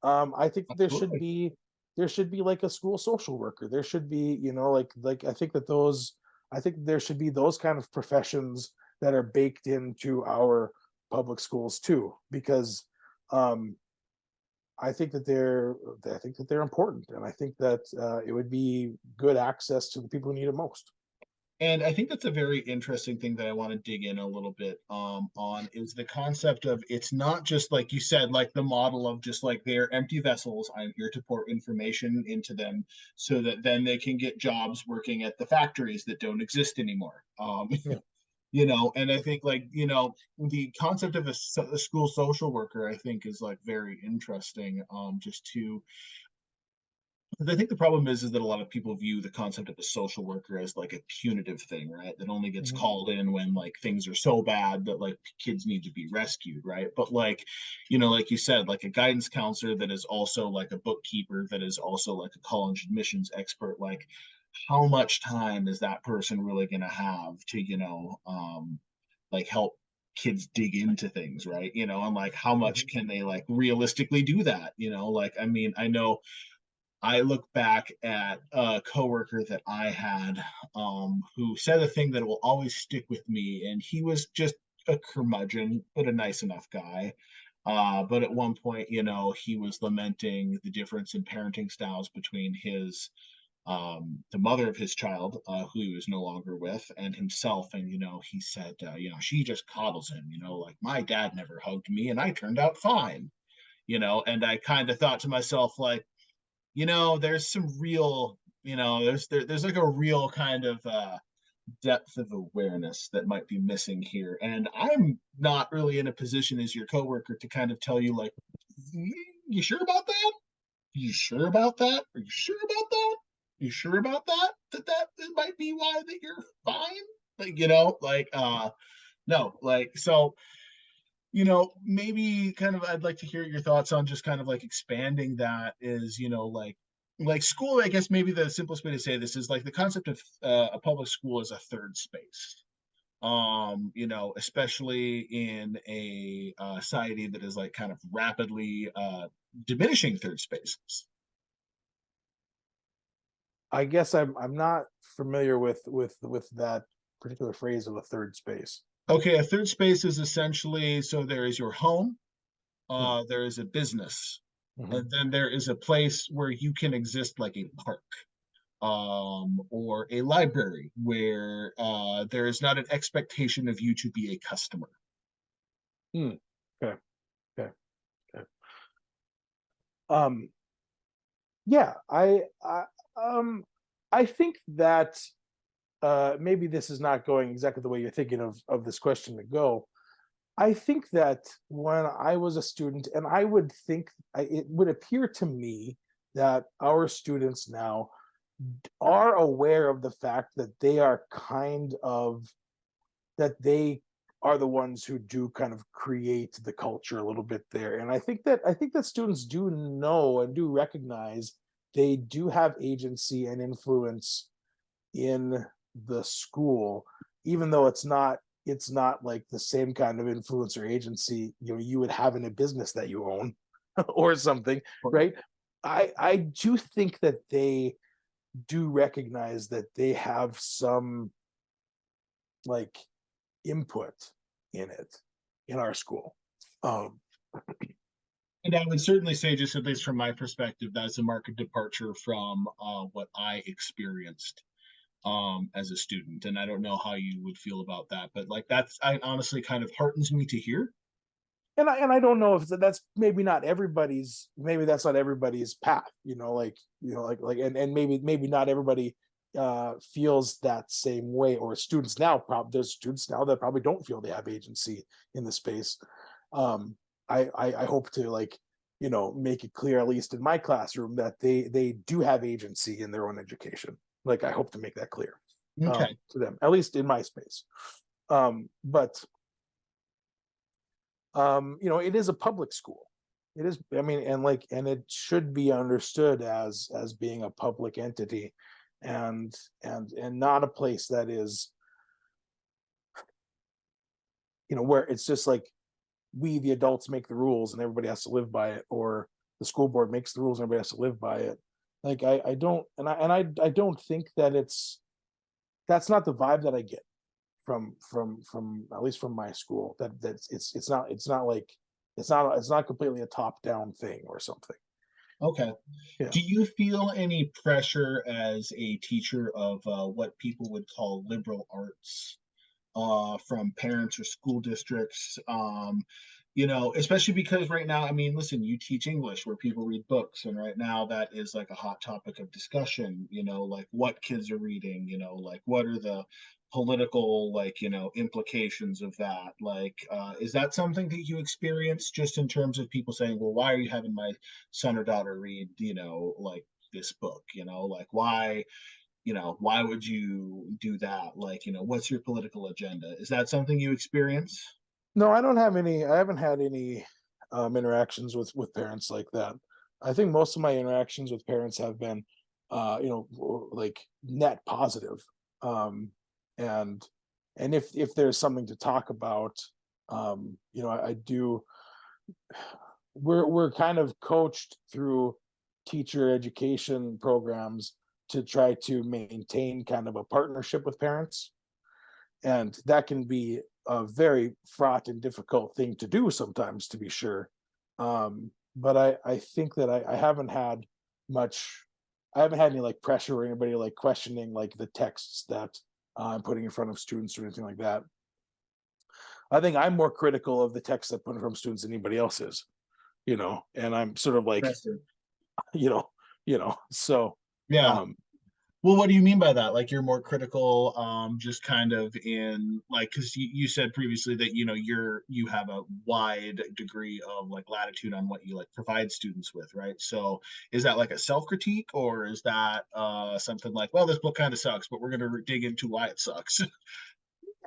Speaker 2: I think that
Speaker 1: Absolutely.
Speaker 2: there should be like a school social worker. There should be, you know, like I think that those I think there should be those kind of professions that are baked into our public schools too, because um, I think that they're important, and I think that it would be good access to the people who need it most.
Speaker 1: And I think that's a very interesting thing that I want to dig in a little bit on is the concept of, it's not just like you said, like the model of just like they're empty vessels. I'm here to pour information into them so that then they can get jobs working at the factories that don't exist anymore.
Speaker 2: Yeah,
Speaker 1: You know, and I think, like, you know, the concept of a school social worker, I think, is like very interesting, just to I think the problem is that a lot of people view the concept of a social worker as like a punitive thing, right? That only gets
Speaker 2: Mhm.
Speaker 1: called in when like things are so bad that like kids need to be rescued, right? But like, like you said, like a guidance counselor that is also like a bookkeeper, that is also like a college admissions expert, like how much time is that person really going to have to, like help kids dig into things, right? And like how much
Speaker 2: Mhm.
Speaker 1: can they like realistically do that? Like I mean, I know I look back at a coworker that I had, who said a thing that will always stick with me, and he was just a curmudgeon, but a nice enough guy. But at one point, he was lamenting the difference in parenting styles between the mother of his child, who he was no longer with, and himself. And he said, she just coddles him. Like my dad never hugged me, and I turned out fine. And I kind of thought to myself, like, there's some real, there's like a real kind of depth of awareness that might be missing here. And I'm not really in a position as your coworker to kind of tell you, like, you sure about that? You sure about that? Are you sure about that? You sure about that? That might be why that you're fine? Like, no, like, so maybe kind of I'd like to hear your thoughts on just kind of like expanding that is, like school, I guess maybe the simplest way to say this is like the concept of a public school is a third space. Especially in a society that is like kind of rapidly diminishing third spaces.
Speaker 2: I guess I'm not familiar with that particular phrase of a third space.
Speaker 1: Okay, a third space is essentially so there is your home,
Speaker 2: Hmm.
Speaker 1: there is a business,
Speaker 2: Mhm.
Speaker 1: and then there is a place where you can exist like a park, or a library where there is not an expectation of you to be a customer.
Speaker 2: Hmm. Okay. Okay. Okay. Um, yeah, um I think that maybe this is not going exactly the way you're thinking of this question to go. I think that when I was a student, and I would think it would appear to me that our students now are aware of the fact that they are kind of that they are the ones who do kind of create the culture a little bit there. And I think that students do know and do recognize they do have agency and influence in the school, even though it's not like the same kind of influence or agency you would have in a business that you own or something, right? I do think that they do recognize that they have some like input in it in our school. Um,
Speaker 1: And I would certainly say, just at least from my perspective, that's a marked departure from what I experienced as a student. And I don't know how you would feel about that, but like that's, I honestly kind of heartens me to hear.
Speaker 2: and I don't know if that's maybe that's not everybody's path, like and maybe not everybody feels that same way, or students now there's students now that probably don't feel they have agency in the space. um I hope to make it clear, at least in my classroom, that they do have agency in their own education. Like I hope to make that clear
Speaker 1: Okay.
Speaker 2: to them, at least in my space. But it is a public school. It is, I mean, and it should be understood as being a public entity, and not a place that is, where it's just like we the adults make the rules and everybody has to live by it, or the school board makes the rules and everybody has to live by it. Like I don't, and I don't think that that's not the vibe that I get from at least from my school. That's it's not like it's not completely a top down thing or something.
Speaker 1: Okay.
Speaker 2: Yeah.
Speaker 1: Do you feel any pressure as a teacher of what people would call liberal arts from parents or school districts? Especially because right now, I mean, listen, you teach English where people read books, and right now that is like a hot topic of discussion, like what kids are reading, like what are the political, like, implications of that? Like, is that something that you experience just in terms of people saying, well, why are you having my son or daughter read, like this book? You know, like why, you know, why would you do that? Like, you know, what's your political agenda? Is that something you experience?
Speaker 2: No, I don't have any. I haven't had any interactions with parents like that. I think most of my interactions with parents have been, like net positive. And if there's something to talk about, I do. We're kind of coached through teacher education programs to try to maintain kind of a partnership with parents, and that can be a very fraught and difficult thing to do sometimes, to be sure. But I think that I haven't had much. I haven't had any like pressure or anybody like questioning like the texts that I'm putting in front of students or anything like that. I think I'm more critical of the texts I put in front of students than anybody else is, and I'm sort of like,
Speaker 1: Interesting.
Speaker 2: you know, so
Speaker 1: Yeah.
Speaker 2: um
Speaker 1: Well, what do you mean by that? Like you're more critical, just kind of in like, because you said previously that you know you have a wide degree of like latitude on what you like provide students with, right? So is that like a self critique, or is that something like, well, this book kind of sucks, but we're gonna dig into why it sucks?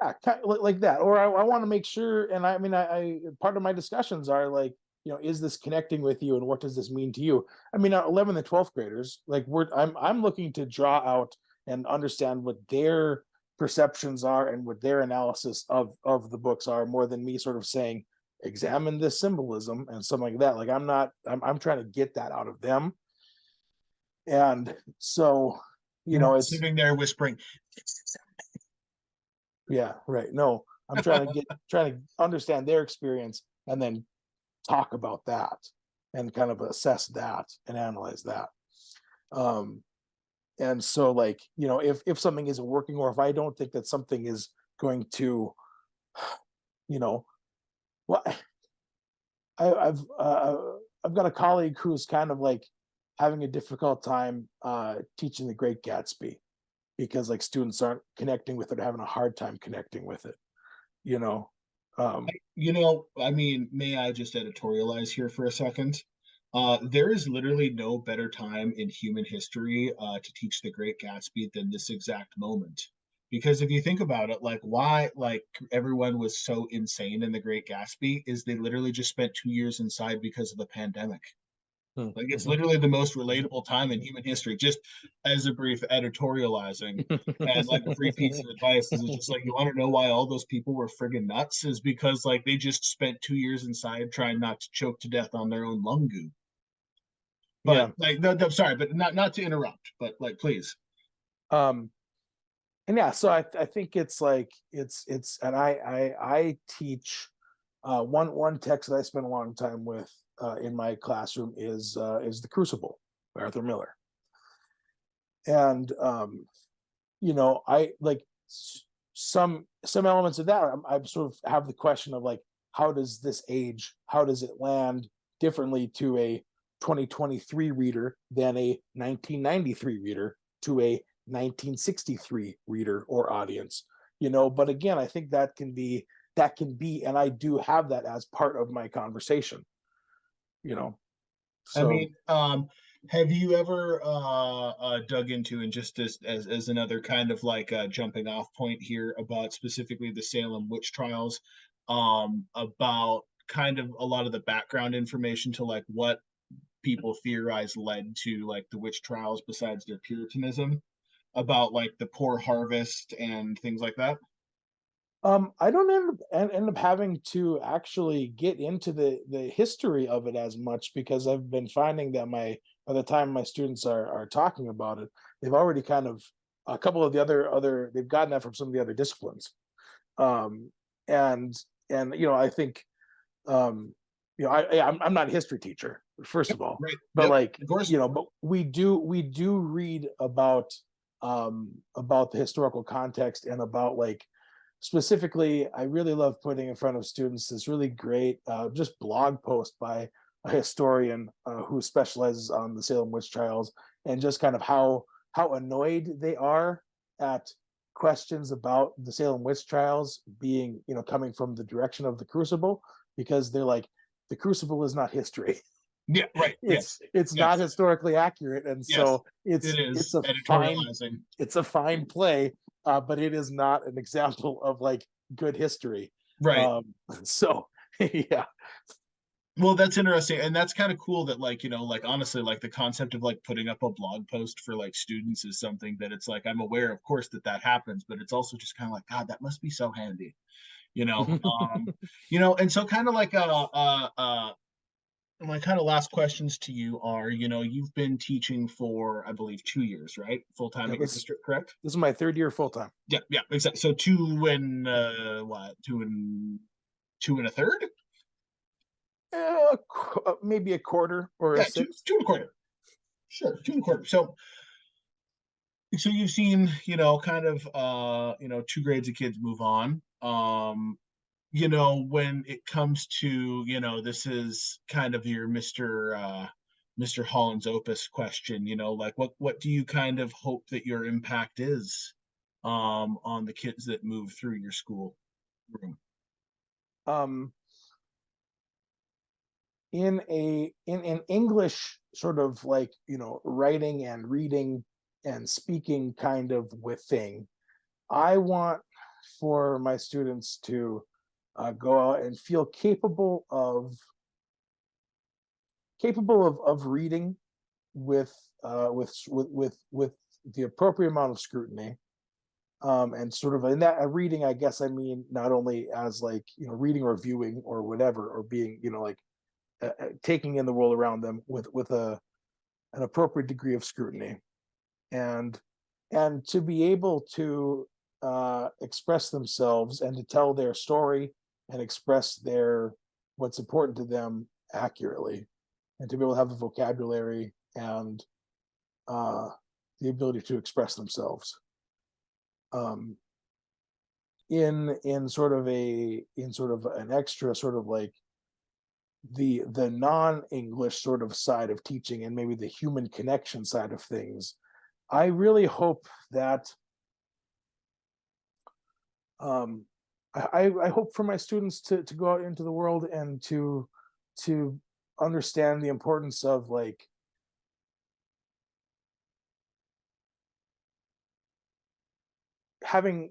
Speaker 2: yeah, like that. Or I want to make sure, and I mean, I part of my discussions are like, is this connecting with you, and what does this mean to you? I mean, 11th and 12th graders, like I'm looking to draw out and understand what their perceptions are and what their analysis of the books are, more than me sort of saying, examine this symbolism and something like that. Like I'm trying to get that out of them, and so
Speaker 1: You're not
Speaker 2: it's
Speaker 1: sitting there whispering,
Speaker 2: yeah, right. No, I'm trying to understand their experience and then talk about that and kind of assess that and analyze that. Um, and so like, if something isn't working, or if I don't think that something is going to, you know, well, I've got a colleague who's kind of like having a difficult time teaching The Great Gatsby because like students aren't connecting with it, or having a hard time connecting with it, you know. Um,
Speaker 1: you know, I mean, may I just editorialize here for a second? There is literally no better time in human history to teach The Great Gatsby than this exact moment. Because if you think about it, like why like everyone was so insane in The Great Gatsby is they literally just spent 2 years inside because of the pandemic. Like it's
Speaker 2: mhm.
Speaker 1: literally the most relatable time in human history. Just as a brief editorializing and like a free piece of advice is just like you want to know why all those people were friggin' nuts is because like they just spent 2 years inside trying not to choke to death on their own lung goo. But
Speaker 2: Yeah.
Speaker 1: like no, sorry, but not to interrupt, but like please.
Speaker 2: Um, and yeah, so I think it's like and I teach one text that I spend a long time with in my classroom is The Crucible by Arthur Miller. And I like some elements of that. I sort of have the question of like, how does this age? How does it land differently to a 2023 reader than a 1993 reader to a 1963 reader or audience? But again, I think that can be, and I do have that as part of my conversation. You know,
Speaker 1: I
Speaker 2: so
Speaker 1: mean, have you ever dug into and just as another kind of like jumping off point here about specifically the Salem witch trials, about kind of a lot of the background information to like what people theorize led to like the witch trials besides their Puritanism, about like the poor harvest and things like that?
Speaker 2: I don't end up having to actually get into the history of it as much, because I've been finding that by the time my students are talking about it, they've already kind of a couple of the other they've gotten that from some of the other disciplines. Um, and I think I'm not a history teacher, first
Speaker 1: Yep,
Speaker 2: of all,
Speaker 1: right.
Speaker 2: but
Speaker 1: Yep,
Speaker 2: like,
Speaker 1: of course.
Speaker 2: but we do read about the historical context, and about like, specifically, I really love putting in front of students this really great just blog post by a historian who specializes on the Salem witch trials, and just kind of how annoyed they are at questions about the Salem witch trials being, coming from the direction of the Crucible, because they're like, the Crucible is not history.
Speaker 1: Yeah, right. Yes.
Speaker 2: It's not
Speaker 1: Yes.
Speaker 2: historically accurate, and
Speaker 1: Yes.
Speaker 2: so
Speaker 1: It
Speaker 2: it's
Speaker 1: is
Speaker 2: a fine
Speaker 1: editorializing.
Speaker 2: it's a fine play, but it is not an example of like good history.
Speaker 1: Right.
Speaker 2: So yeah.
Speaker 1: Well, that's interesting, and that's kind of cool that, like, like, honestly, like, the concept of, like, putting up a blog post for, like, students is something that it's like, I'm aware, of course, that that happens, but it's also just kind of like, God, that must be so handy, you know? And so kind of like, my kind of last questions to you are, you've been teaching for, I believe, 2 years, right? Full time
Speaker 2: Yeah,
Speaker 1: at your district, correct?
Speaker 2: this is my third year full time.
Speaker 1: Yeah, yeah, exactly. So what? Two and a third?
Speaker 2: Maybe a quarter or a
Speaker 1: Yeah, two,
Speaker 2: sixth.
Speaker 1: two and a quarter. Sure, two and a quarter. So you've seen, kind of, two grades of kids move on. When it comes to, this is kind of your Mr. Holland's Opus question, like what do you kind of hope that your impact is on the kids that move through your school room?
Speaker 2: Um, in English sort of like writing and reading and speaking kind of with thing, I want for my students to go out and feel capable of reading with with the appropriate amount of scrutiny, and sort of in that reading, I guess I mean not only as like reading or viewing or whatever, or being like taking in the world around them with an appropriate degree of scrutiny, and to be able to express themselves and to tell their story and express their what's important to them accurately, and to be able to have the vocabulary and uh, the ability to express themselves, um, in sort of an extra sort of like the non-English sort of side of teaching, and maybe the human connection side of things. I really hope that um, I hope for my students to go out into the world and to understand the importance of like having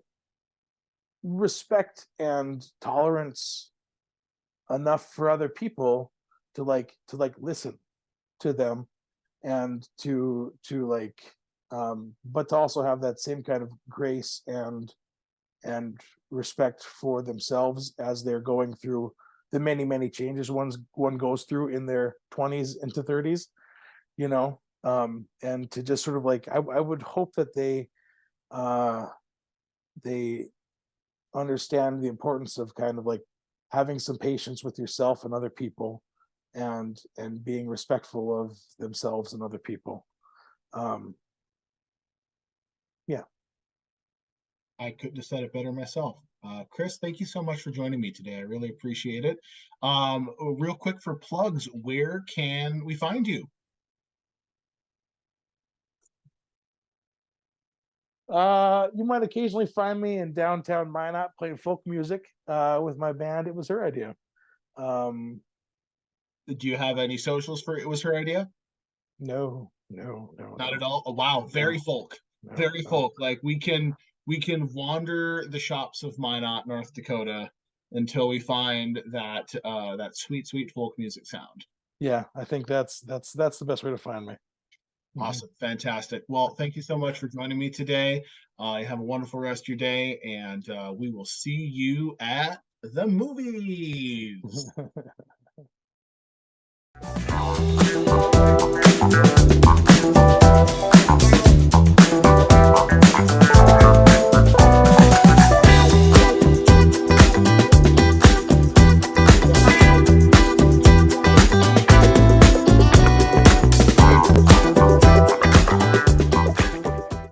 Speaker 2: respect and tolerance enough for other people to like listen to them, and to like but to also have that same kind of grace and respect for themselves as they're going through the many changes one goes through in their 20s into 30s, and to just sort of like I would hope that they understand the importance of kind of like having some patience with yourself and other people, and being respectful of themselves and other people. um yeah.
Speaker 1: I couldn't have said it better myself. Chris, thank you so much for joining me today. I really appreciate it. Real quick for plugs, where can we find you?
Speaker 2: You might occasionally find me in downtown Minot playing folk music with my band. It Was Her Idea. um
Speaker 1: Do you have any socials for It Was Her Idea?
Speaker 2: no, no, no,
Speaker 1: Not at
Speaker 2: no,
Speaker 1: all. Oh, wow, very
Speaker 2: no,
Speaker 1: folk,
Speaker 2: no,
Speaker 1: very
Speaker 2: no.
Speaker 1: folk. Like we can wander the shops of Minot, North Dakota, until we find that sweet, sweet folk music sound.
Speaker 2: Yeah, I think that's the best way to find me. Mhm.
Speaker 1: Awesome, fantastic. Well, thank you so much for joining me today. Have a wonderful rest of your day, and we will see you at the movies.